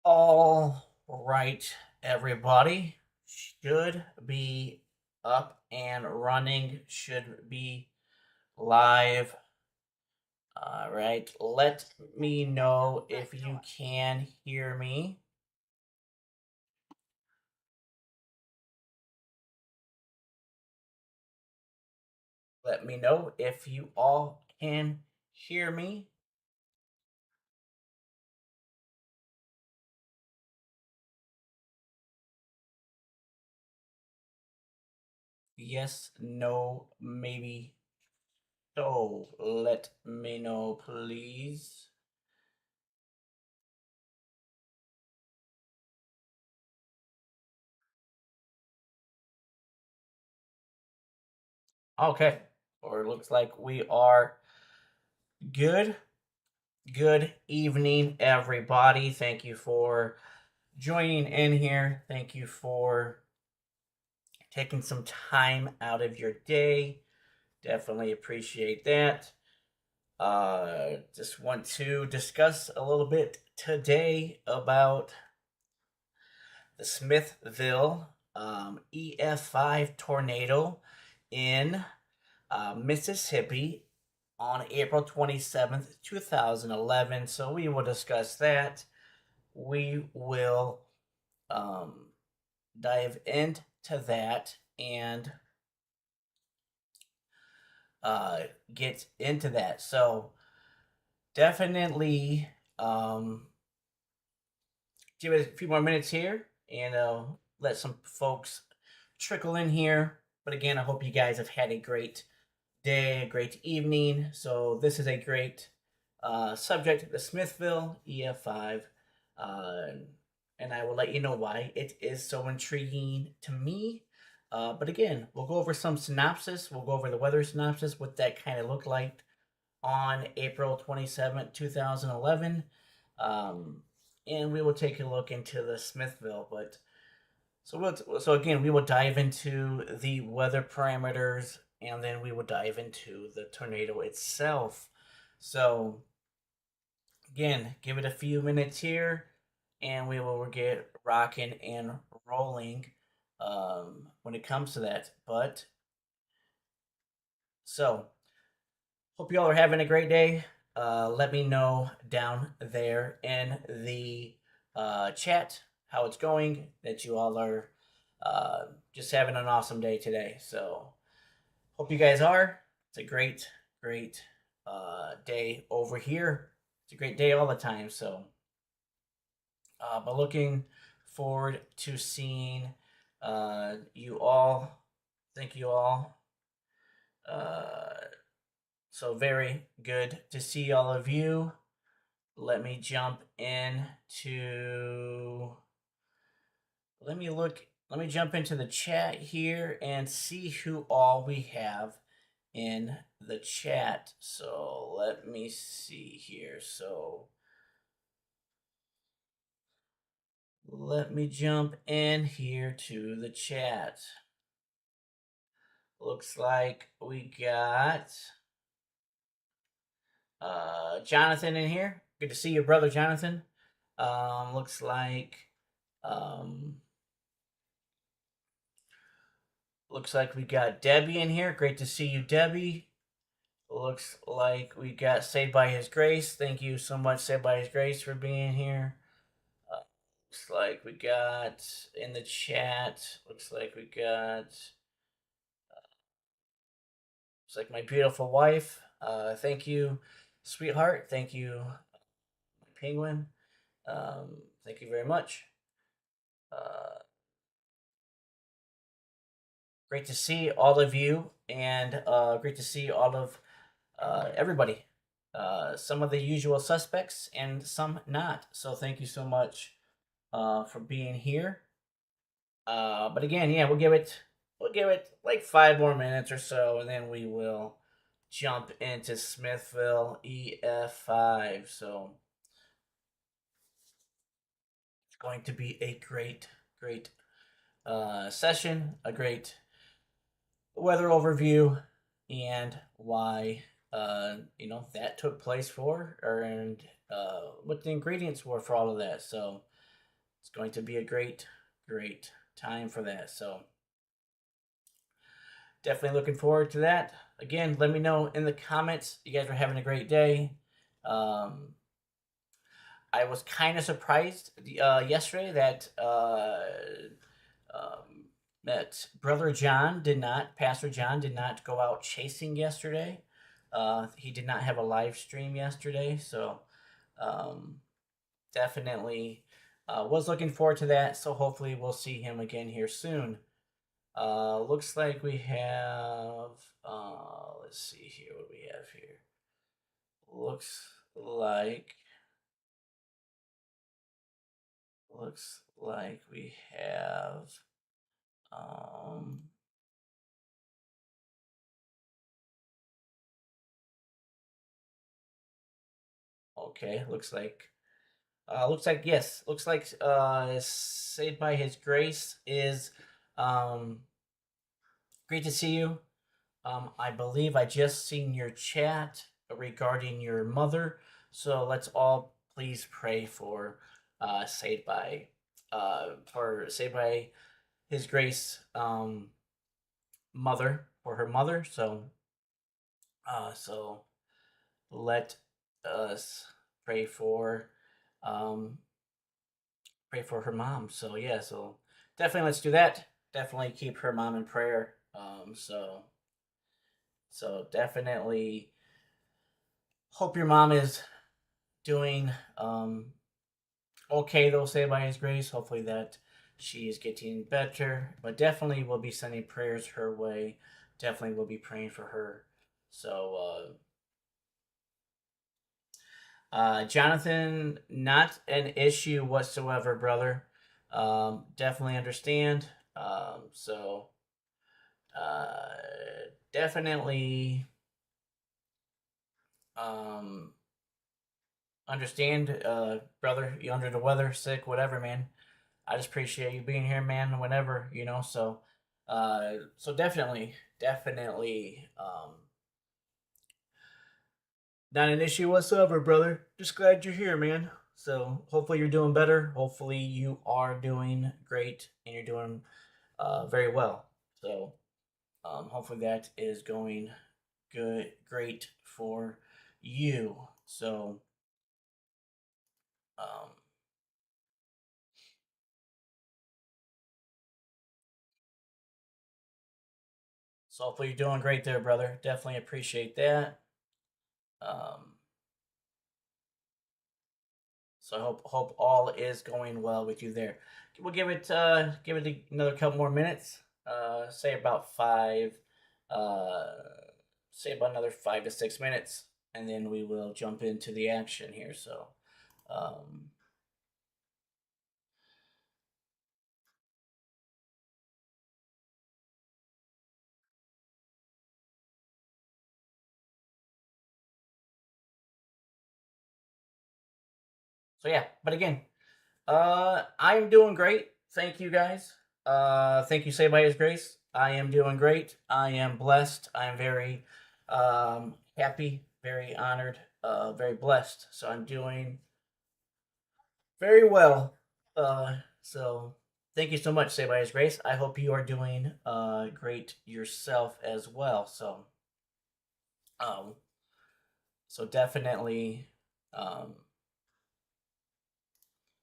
All right, everybody should be up and running, should be live. All right, let me know if you can hear me. Let me know if you all can hear me. Yes, no, maybe. So let me know, please. Okay, or it looks like we are good. Good evening, everybody. Thank you for joining in here. Thank you for taking some time out of your day. Definitely appreciate that. Just want to discuss a little bit today about the Smithville EF5 tornado in Mississippi on April 27th, 2011. So we will discuss that. We will um, dive into that and uh, get into that. So definitely give it a few more minutes here and let some folks trickle in here. But again, I hope you guys have had a great day, a great evening. So this is a great subject, the Smithville EF5. Uh, and I will let you know why it is so intriguing to me. But again, we'll go over some synopsis. We'll go over the weather synopsis, what that kind of looked like on April 27th, 2011. Um, and we will take a look into the Smithville. But so again, we will dive into the weather parameters, and then we will dive into the tornado itself. So again, give it a few minutes here, and we will get rocking and rolling when it comes to that. But so hope you all are having a great day. Let me know down there in the chat how it's going, that you all are just having an awesome day today. So, hope you guys are. It's a great, great day over here. It's a great day all the time. So, but looking forward to seeing you all. Thank you all. Uh, So very good to see all of you. Let me jump in to let me jump into the chat here and see who all we have in the chat. So let me see here. So let me jump in here to the chat. Looks like we got Jonathan in here. Good to see your brother, Jonathan. Looks like um, we got Debbie in here. Great to see you, Debbie. Looks like we got Saved by His Grace. Thank you so much, Saved by His Grace, for being here. Looks like we got in the chat. Looks like we got. Looks like my beautiful wife. Thank you, sweetheart. Thank you, penguin. Thank you very much. Uh, Great to see all of you, and great to see all of everybody. Some of the usual suspects and some not. So thank you so much for being here. But again, yeah, we'll give it like 5 more minutes or so, and then we will jump into Smithville EF5. So it's going to be a great, great session, a great weather overview, and why that took place for, or and what the ingredients were for all of that. So it's going to be a great, great time for that. So definitely looking forward to that. Again, let me know in the comments. You guys are having a great day. Um, I was kind of surprised yesterday um, that Brother John did not, Pastor John did not go out chasing yesterday. He did not have a live stream yesterday, so um, definitely was looking forward to that. So hopefully we'll see him again here soon. Looks like we have. Let's see here what we have here. Looks like. Looks like we have. Um, okay, looks like yes. Looks like Saved by His Grace is um great to see you. I believe I just seen your chat regarding your mother. So let's all please pray for Saved by His Grace mother, for her mother. So let us pray for um pray for her mom. So yeah, so definitely let's do that. Definitely keep her mom in prayer. So definitely hope your mom is doing okay though, say by his grace. Hopefully that she is getting better. But definitely we'll be sending prayers her way. Definitely we'll be praying for her. So Jonathan, not an issue whatsoever, brother. Definitely understand. So uh, definitely um, understand, brother. You under the weather, sick, whatever, man. I just appreciate you being here, man. Whenever so definitely, not an issue whatsoever, brother. Just glad you're here, man. So hopefully you're doing better. Hopefully you are doing great and you're doing very well. So hopefully that is going good, great for you. Um, so hopefully you're doing great there, brother. Definitely appreciate that. Um, so I hope all is going well with you there. We'll give it another couple more minutes. Say about uh, say about another 5 to 6 minutes, and then we will jump into the action here. Um, so yeah, but again, I'm doing great. Thank you guys. Thank you, say by His grace. I am doing great. I am blessed. I am very happy, very honored, very blessed. So I'm doing very well. So thank you so much, say by His grace. I hope you are doing great yourself as well. Um, so definitely um,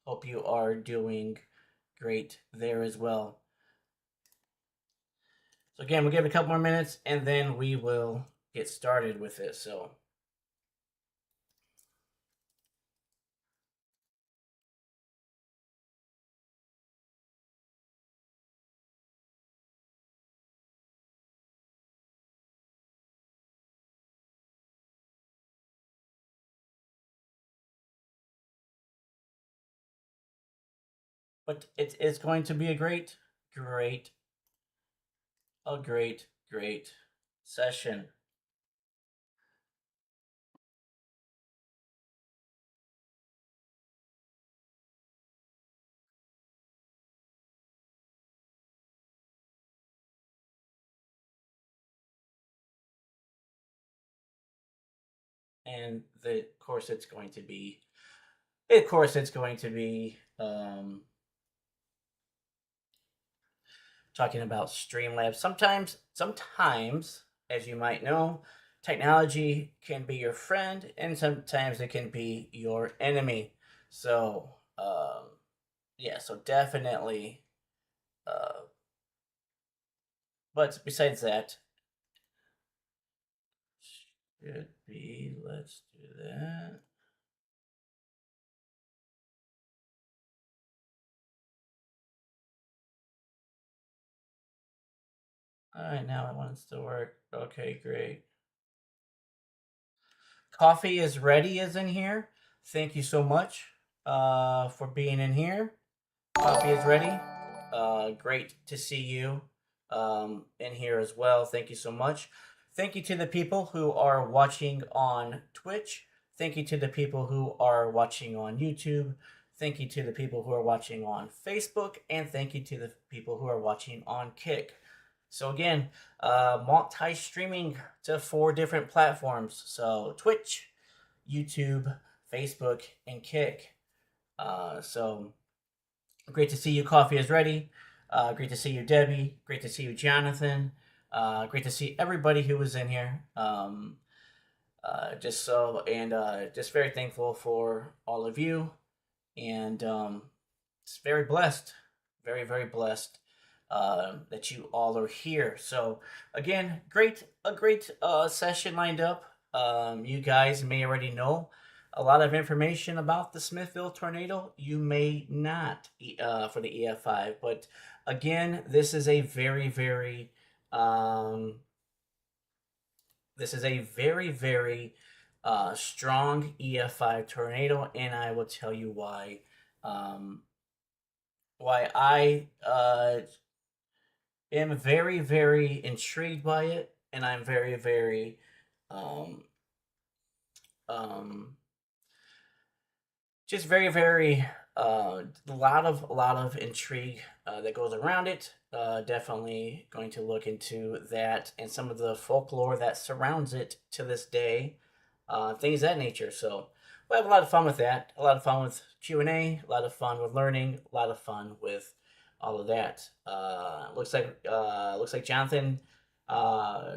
hope you are doing great there as well. So again, we'll give it a couple more minutes and then we will get started with it. But it's going to be a great, great session. And of course it's going to be talking about Streamlabs. Sometimes, as you might know, technology can be your friend, and sometimes it can be your enemy. So, yeah, so definitely. Uh, but besides that, should be. Let's do that. All right, now it wants to work. Okay, great. Coffee is ready is in here. Thank you so much for being in here. Coffee is ready. Great to see you in here as well. Thank you so much. Thank you to the people who are watching on Twitch. Thank you to the people who are watching on YouTube. Thank you to the people who are watching on Facebook. And thank you to the people who are watching on Kick. So again, multi-streaming to 4 different platforms. So Twitch, YouTube, Facebook, and Kick. So great to see you. Coffee is ready. Great to see you, Debbie. Great to see you, Jonathan. Great to see everybody who was in here. Just very thankful for all of you, and just very blessed, very blessed that you all are here. So again, a great session lined up. You guys may already know a lot of information about the Smithville tornado. You may not for the EF5, but again, this is a um, very strong EF5 tornado, and I will tell you why. Why I am very intrigued by it, and I'm very um, um, just very a lot of intrigue that goes around it. Definitely going to look into that and some of the folklore that surrounds it to this day, things of that nature. So we'll have a lot of fun with that. A lot of fun with Q&A. A lot of fun with learning. A lot of fun with all of that. Looks like Jonathan uh,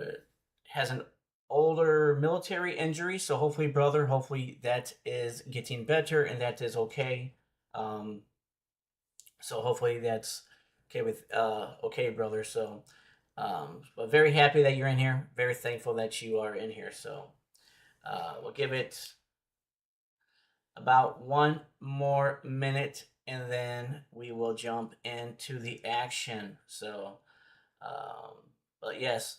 has an older military injury, so hopefully that is getting better and that is okay. Um, so hopefully that's okay with okay, brother. So, but very happy that you're in here. Very thankful that you are in here. So, we'll give it about one more minute, and then we will jump into the action. So, um, but yes,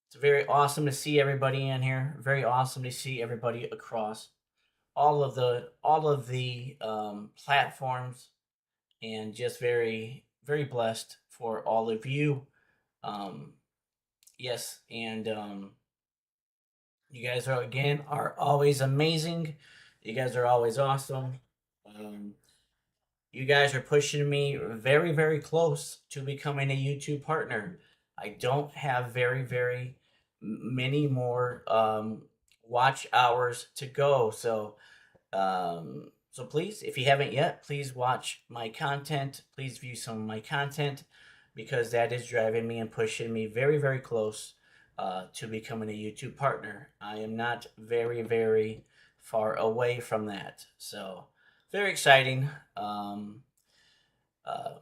it's very awesome to see everybody in here. Very awesome to see everybody across all of the platforms, and just very blessed for all of you. Um, yes, and you guys are always amazing. You guys are always awesome. Um, you guys are pushing me very close to becoming a YouTube partner. I don't have very many more watch hours to go. So please, if you haven't yet, please watch my content. Please view some of my content, because that is driving me and pushing me very close to becoming a YouTube partner. I am not very far away from that. So very exciting.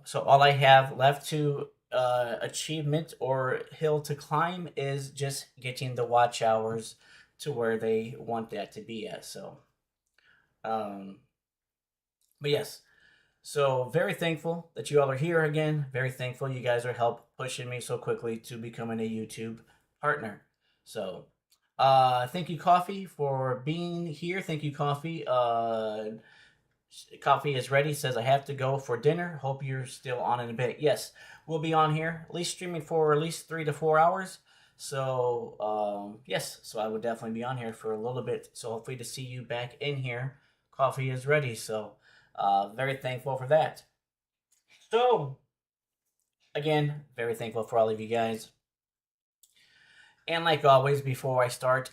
So all I have left to achievement or hill to climb is just getting the watch hours to where they want that to be at. So, um, but yes, so very thankful that you all are here again. Very thankful you guys are help pushing me so quickly to becoming a YouTube partner. So, thank you, Coffee, for being here. Thank you, Coffee. Coffee is ready. Says I have to go for dinner. Hope you're still on in a bit. Yes, we'll be on here, at least streaming for at least 3 to 4 hours. So yes, so I would definitely be on here for a little bit. So hopefully to see you back in here. Coffee is ready. So very thankful for that. So again, very thankful for all of you guys. And like always, before I start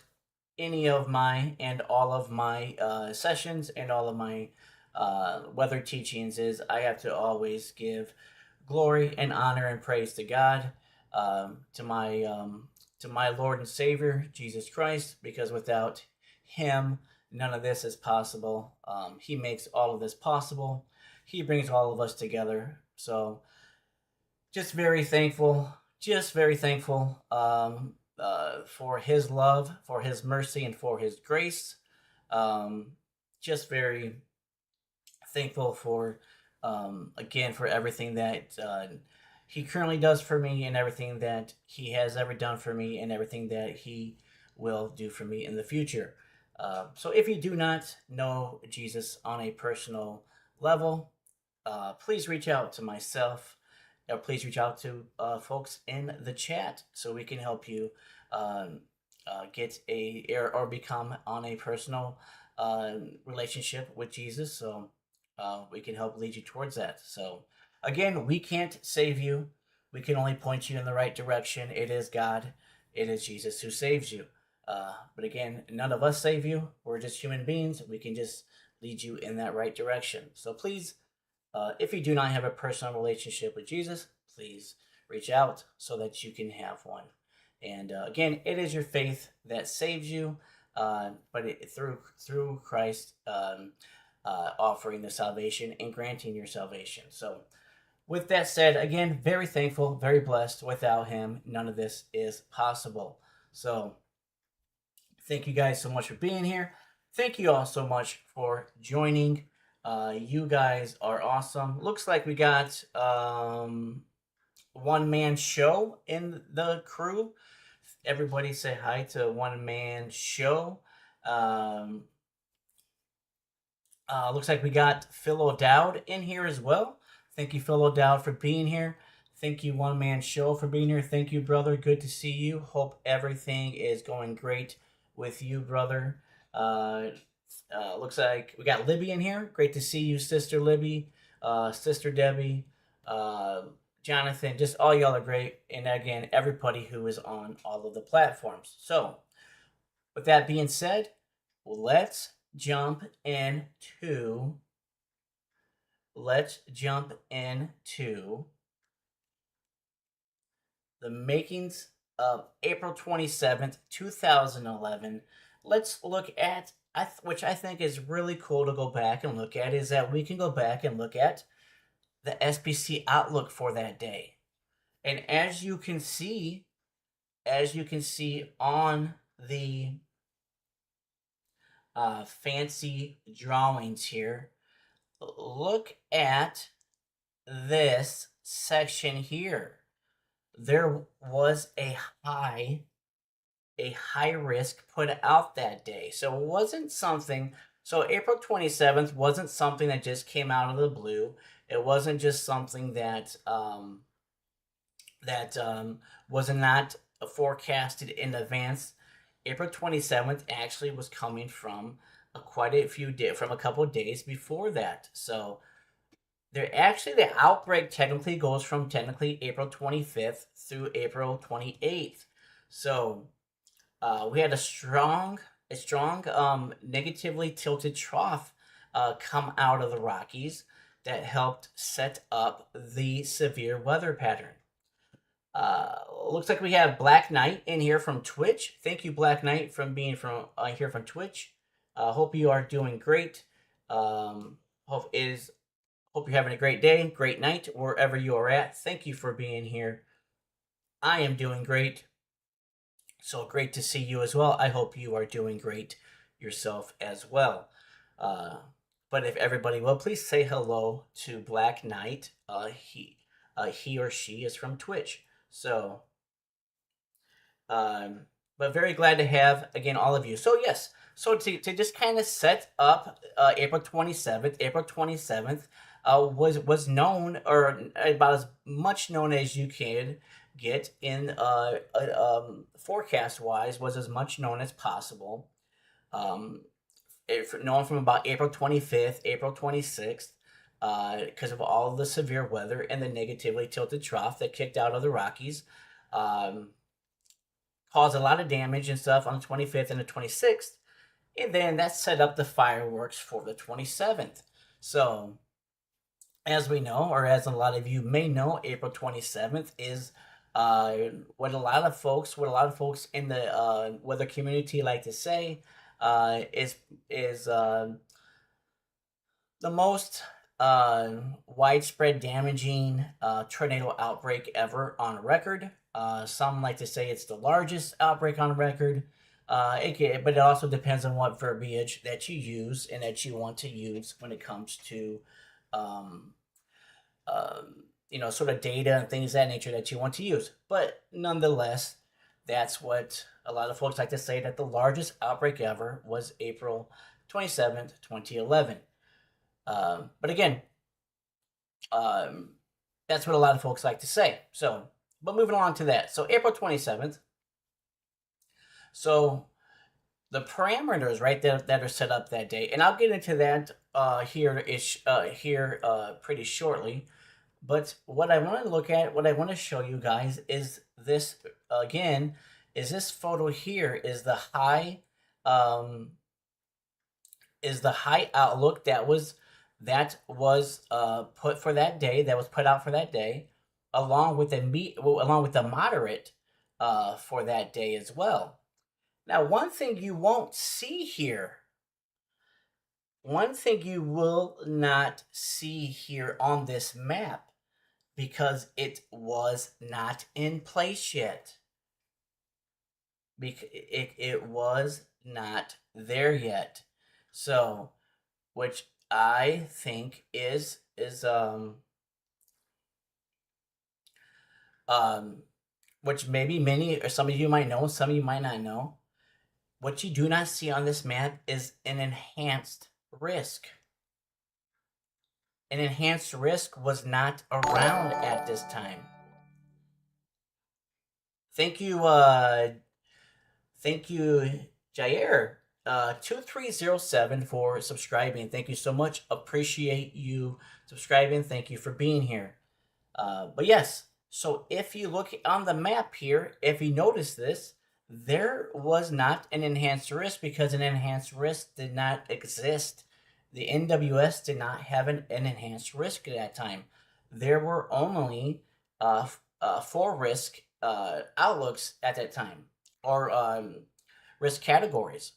any of my and all of my sessions and all of my weather teachings, is I have to always give glory and honor and praise to God, to my Lord and Savior Jesus Christ, because without Him, none of this is possible. He makes all of this possible. He brings all of us together. So, just very thankful. Just very thankful for His love, for His mercy, and for His grace. Um, just very thankful for again for everything that he currently does for me and everything that he has ever done for me and everything that he will do for me in the future. So if you do not know Jesus on a personal level, please reach out to myself, or please reach out to folks in the chat so we can help you um, get or become on a personal relationship with Jesus. So we can help lead you towards that. So again, we can't save you. We can only point you in the right direction. It is God. It is Jesus who saves you. But again, none of us save you. We're just human beings. We can just lead you in that right direction. So please, if you do not have a personal relationship with Jesus, please reach out so that you can have one. And again, it is your faith that saves you, through Christ offering the salvation and granting your salvation. So, with that said, again, very thankful, very blessed. Without Him, none of this is possible. So, thank you guys so much for being here. Thank you all so much for joining. You guys are awesome. Looks like we got one man show in the crew. Everybody say hi to one man show. Looks like we got Phil O'Dowd in here as well. Thank you, Phil O'Dowd, for being here. Thank you, One Man Show, for being here. Thank you, brother. Good to see you. Hope everything is going great with you, brother. Looks like we got Libby in here. Great to see you, Sister Libby, Sister Debbie, Jonathan. Just all y'all are great. And again, everybody who is on all of the platforms. So, with that being said, let's jump into the makings of April 27th, 2011. Let's look at, which I think is really cool to go back and look at, is that we can go back and look at the SBC outlook for that day. And as you can see on the fancy drawings here, look at this section here. There was a high risk put out that day. So it wasn't something, so April 27th wasn't something that just came out of the blue. It wasn't just something that was not forecasted in advance. April 27th actually was coming from a couple of days before that. So the outbreak technically goes from April 25th through April 28th. So we had a strong negatively tilted trough come out of the Rockies that helped set up the severe weather pattern. Looks like we have Black Knight in here from Twitch. Thank you, Black Knight, from being here from Twitch. Hope you are doing great. Hope you're having a great day, great night, wherever you are at. Thank you for being here. I am doing great. So great to see you as well. I hope you are doing great yourself as well. But if everybody will, please say hello to Black Knight. He or she is from Twitch. So, but very glad to have, again, all of you. So, yes, so to just kind of set up April 27th was known, or about as much known as you can get in forecast-wise, was as much known as possible. Known from about April 25th, April 26th, because of all the severe weather and the negatively tilted trough that kicked out of the Rockies. Caused a lot of damage and stuff on the 25th and the 26th. And then that set up the fireworks for the 27th. So as we know, or as a lot of you may know, April 27th is uh, what a lot of folks in the weather community like to say is the most widespread damaging tornado outbreak ever on record. Some like to say it's the largest outbreak on record. But it also depends on what verbiage that you use and that you want to use when it comes to um, sort of data and things of that nature that you want to use. But nonetheless, that's what a lot of folks like to say, that the largest outbreak ever was April 27th, 2011. But again, um, that's what a lot of folks like to say. So, but moving on to that. So, April 27th. So, the parameters, right, that are set up that day, and I'll get into that here pretty shortly. But what I want to look at, what I want to show you guys is this again. Is this photo here? Um, is the high outlook that was put for that day, that was put out for that day, along with the moderate for that day as well. Now, one thing you won't see here, one thing you will not see here on this map, because it was not in place yet. It was not there yet. So, which I think is um which maybe many or some of you might know, some of you might not know. What you do not see on this map is an enhanced risk. An enhanced risk was not around at this time. Thank you, Jair, 2307 for subscribing. Thank you so much. Appreciate you subscribing. Thank you for being here. But yes, so if you look on the map here, if you notice this, there was not an enhanced risk because an enhanced risk did not exist. The NWS did not have an enhanced risk at that time. There were only 4 risk outlooks at that time, or risk categories.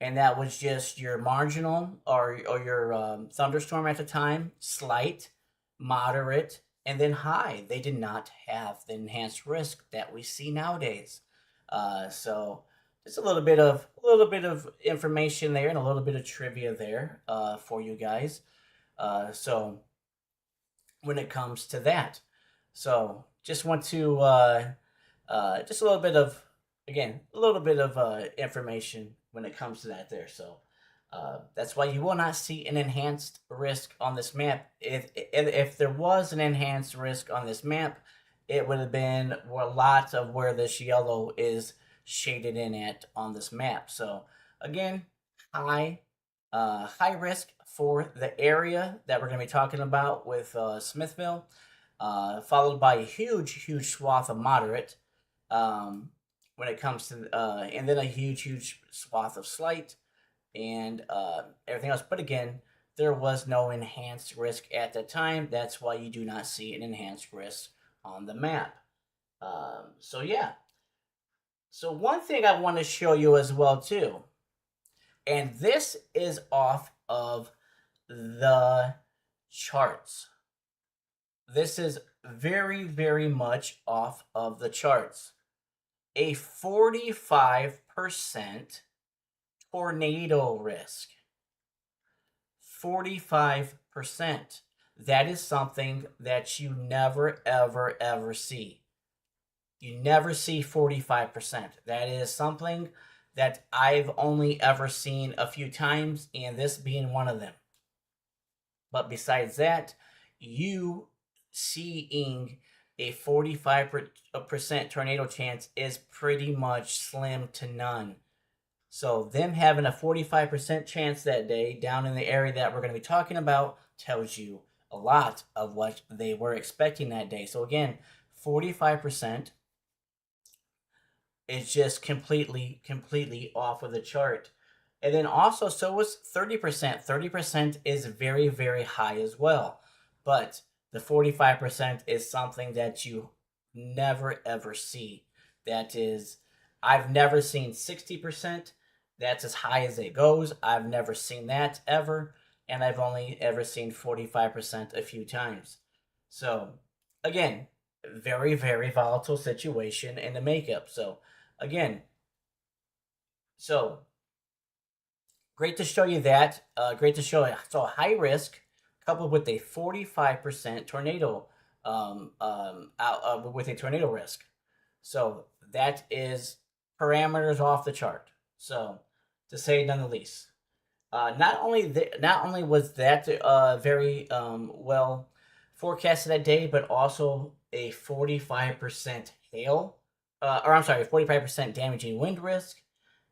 And that was just your marginal or your thunderstorm at the time, slight, moderate, and then high. They did not have the enhanced risk that we see nowadays. So just a little bit of information there and a little bit of trivia there for you guys. So when it comes to that, so just want to just a little bit of, again, a little bit of information when it comes to that there. So that's why you will not see an enhanced risk on this map. If there was an enhanced risk on this map, it would have been a lot of where this yellow is shaded in at on this map. So again, high risk for the area that we're going to be talking about with Smithville, followed by a huge swath of moderate. When it comes to and then a huge swath of slight and everything else. But again, there was no enhanced risk at the time. That's why you do not see an enhanced risk on the map. So yeah. So one thing I want to show you as well too, and this is off of the charts. This is very much off of the charts. A 45% tornado risk. 45%. That is something that you never, ever see. You never see 45%. That is something that I've only ever seen a few times, and this being one of them. But besides that, you seeing a 45% tornado chance is pretty much slim to none. So them having a 45% chance that day down in the area that we're going to be talking about tells you a lot of what they were expecting that day. So again, 45% is just completely off of the chart. And then also, so was 30%. 30% is very high as well. but the 45% is something that you never ever see. That is, I've never seen 60%. That's as high as it goes. I've never seen that ever. And I've only ever seen 45% a few times. So, again, very, very volatile situation in the makeup. So, again, so great to show you that. Great to show you. So, high risk coupled with a 45% tornado, with a tornado risk. So, that is parameters off the chart. So, to say none the least. Not only was that very well forecasted that day, but also a 45% hail, or I'm sorry, 45% damaging wind risk,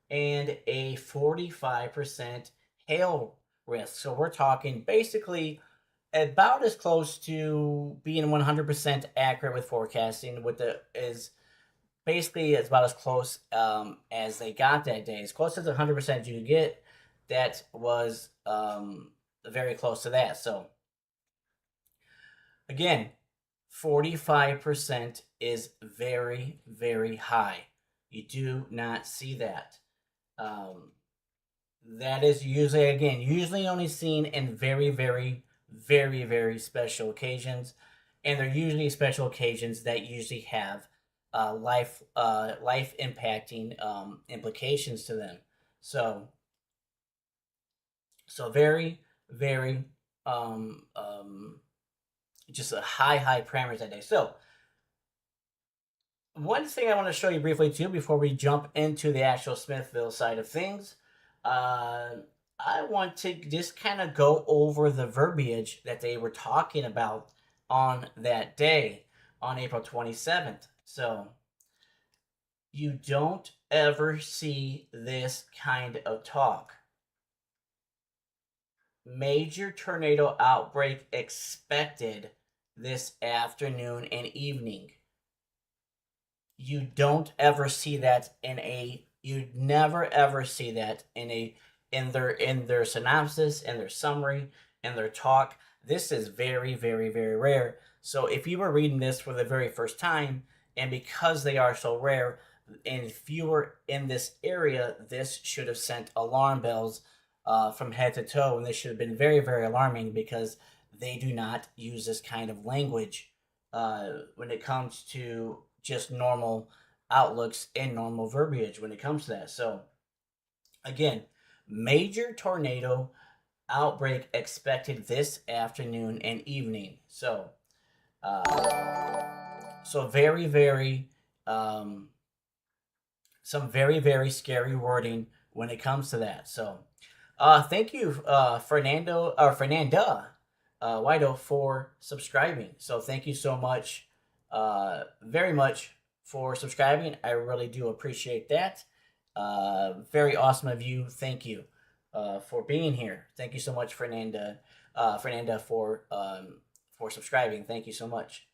and a 45% hail risk. So we're talking basically about as close to being 100% accurate with forecasting. With the is basically it's about as close as they got that day, as close as 100% you could get. That was very close to that. So again, 45% is very, very high. You do not see that. That is usually only seen in very, very, very, very special occasions, and they're usually special occasions that usually have life impacting implications to them. So very, very, um, um, just a high parameters that day. So one thing I want to show you briefly too before we jump into the actual Smithville side of things, uh, I want to just kind of go over the verbiage that they were talking about on that day, on April 27th. So you don't ever see this kind of talk. Major tornado outbreak expected this afternoon and evening. You don't ever see that you'd never ever see that in their synopsis, in their summary, in their talk. This is very, very, very rare. So if you were reading this for the very first time, and because they are so rare, and if you were in this area, this should have sent alarm bells from head to toe, and this should have been very, very alarming because they do not use this kind of language when it comes to just normal outlooks and normal verbiage when it comes to that. So, again, major tornado outbreak expected this afternoon and evening. So, very, very, some very, very scary wording when it comes to that. So, thank you, Fernanda Wido, for subscribing. So thank you so much, very much for subscribing. I really do appreciate that. Very awesome of you. Thank you for being here. Thank you so much, Fernanda, for subscribing. Thank you so much.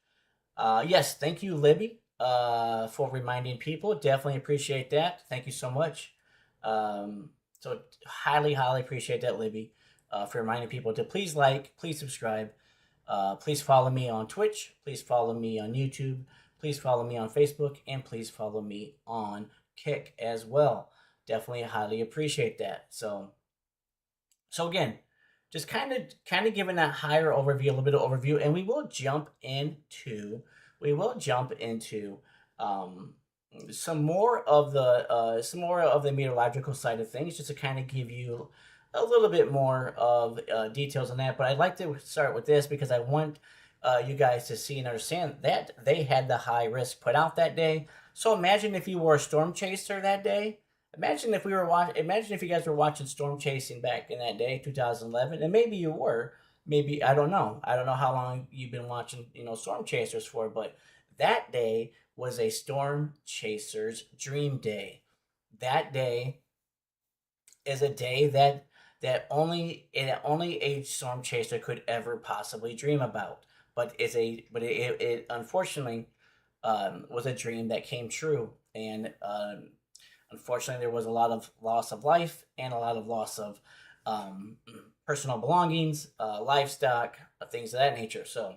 Yes, thank you, Libby, for reminding people. Definitely appreciate that. Thank you so much. So highly, highly appreciate that, Libby, for reminding people to please like, please subscribe, please follow me on Twitch, please follow me on YouTube, please follow me on Facebook, and please follow me on Kick as well. Definitely highly appreciate that. So again, just kind of giving that higher overview, a little bit of overview, and we will jump into some more of the meteorological side of things, just to kind of give you a little bit more of details on that. But I'd like to start with this because I want you guys to see and understand that they had the high risk put out that day. So imagine if you were a storm chaser that day. Imagine if you guys were watching storm chasing back in that day, 2011, and maybe you were. Maybe I don't know. I don't know how long you've been watching, storm chasers for, but that day was a storm chaser's dream day. That day is a day that only a storm chaser could ever possibly dream about. But it unfortunately was a dream that came true, and unfortunately there was a lot of loss of life and a lot of loss of personal belongings, livestock, things of that nature. So,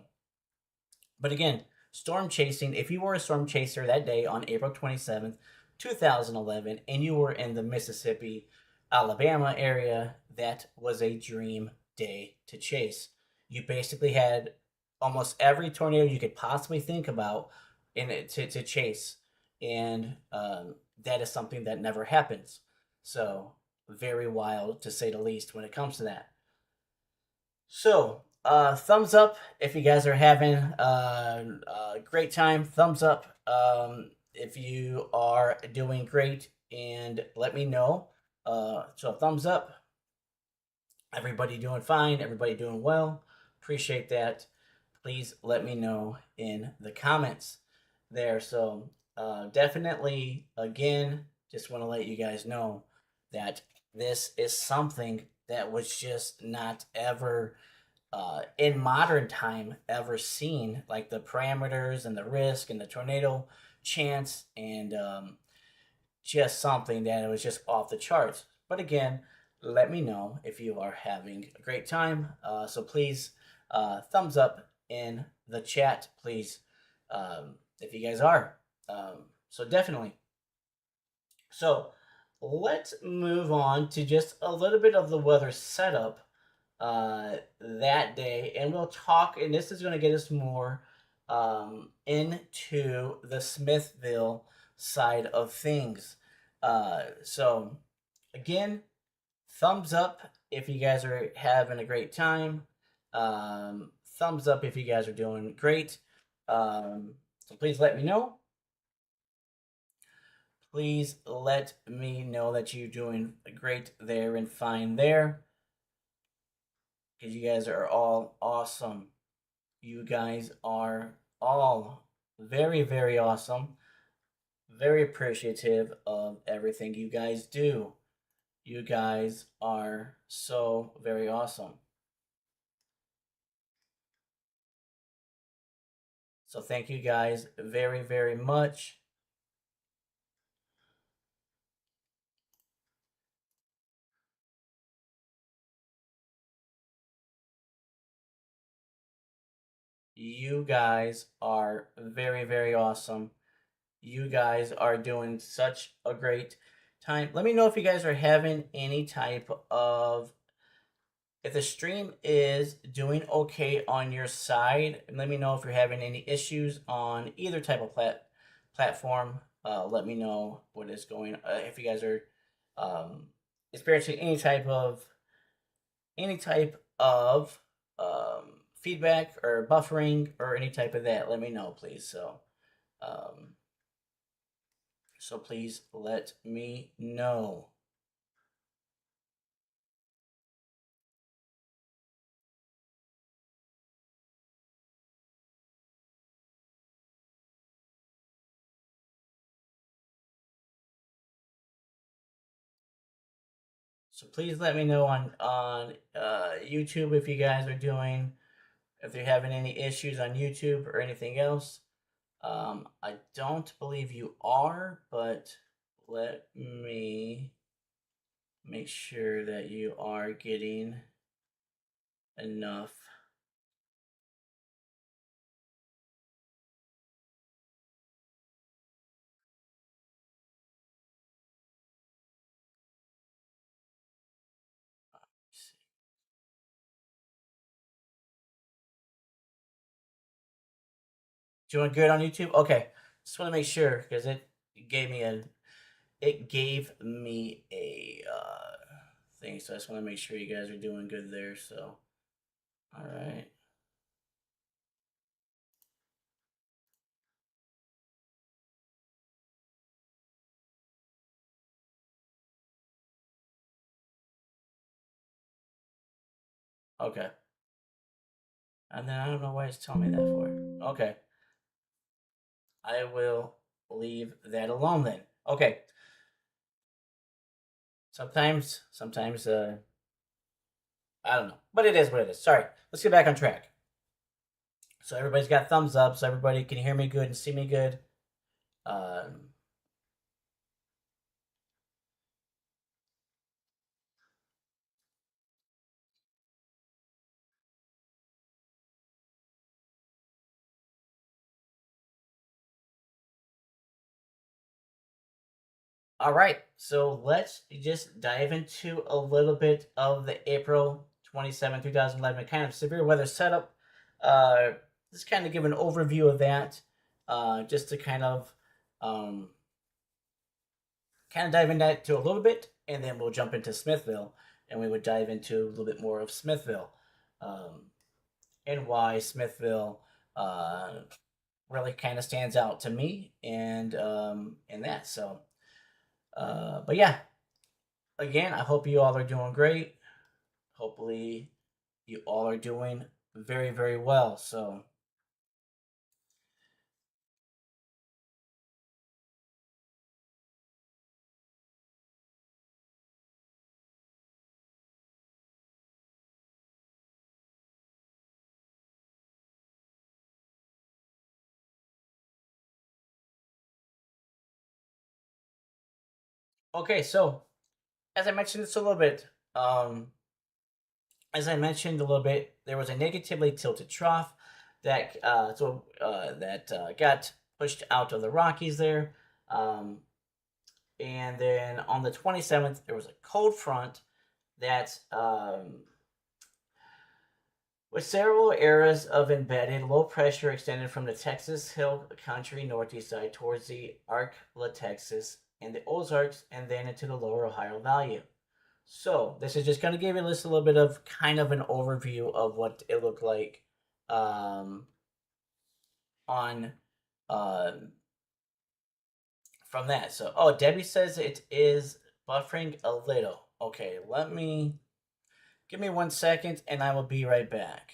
but again, storm chasing. If you were a storm chaser that day on April 27th, 2011, and you were in the Mississippi, Alabama area, that was a dream day to chase. You basically had almost every tornado you could possibly think about in it to chase, and that is something that never happens. So very wild to say the least when it comes to that. So, thumbs up if you guys are having a great time. Thumbs up if you are doing great, and let me know. So, thumbs up. Everybody doing fine. Everybody doing well. Appreciate that. Please let me know in the comments there. So, definitely, again, just want to let you guys know that this is something that was just not ever in modern time ever seen, like the parameters and the risk and the tornado chance, and just something that it was just off the charts. But again, let me know if you are having a great time. So please, thumbs up in the chat, please, if you guys are. So definitely. So let's move on to just a little bit of the weather setup that day, and we'll talk. And this is going to get us more into the Smithville side of things. So, again, thumbs up if you guys are having a great time. Thumbs up if you guys are doing great. So please let me know. Please let me know that you're doing great there and fine there, because you guys are all awesome. You guys are all very, very awesome. Very appreciative of everything you guys do. You guys are so very awesome. So thank you guys very, very much. You guys are very, very awesome. You guys are doing such a great time. Let me know if you guys are having any type of, if the stream is doing okay on your side. Let me know if you're having any issues on either type of platform. Let me know what is going. If you guys are um, experiencing any type of feedback or buffering or any type of that, let me know, please. Um, so please let me know. So please let me know on YouTube if you guys are doing, if you're having any issues on YouTube or anything else. I don't believe you are, but let me make sure that you are getting enough. Doing good on YouTube? Okay. Just want to make sure because it gave me a thing. So I just want to make sure you guys are doing good there. So, all right. Okay. And then I don't know why it's telling me that for. Okay. I will leave that alone then. Okay. Sometimes, I don't know, but it is what it is. Sorry. Let's get back on track. So everybody's got thumbs up. So everybody can hear me good and see me good. Um, All right, so let's just dive into a little bit of the April 27, 2011 kind of severe weather setup. Uh, just kind of give an overview of that, just to um, kind of dive into that to a little bit, and then we'll jump into Smithville, and we would dive into a little bit more of Smithville, um, and why Smithville uh, really kind of stands out to me, and that. So, but yeah, again, I hope you all are doing great. Hopefully, you all are doing very, very well. So, okay, so as I mentioned this a little bit, as I mentioned a little bit, there was a negatively tilted trough that got pushed out of the Rockies there, um, and then on the 27th there was a cold front that with several areas of embedded low pressure extended from the Texas Hill Country northeast side towards the Arc-La Texas and the Ozarks, and then into the lower Ohio Valley. So this is just going to give you just a little bit of kind of an overview of what it looked like um, on um, from that. So, oh, Debbie says it is buffering a little. Okay, give me 1 second, and I will be right back.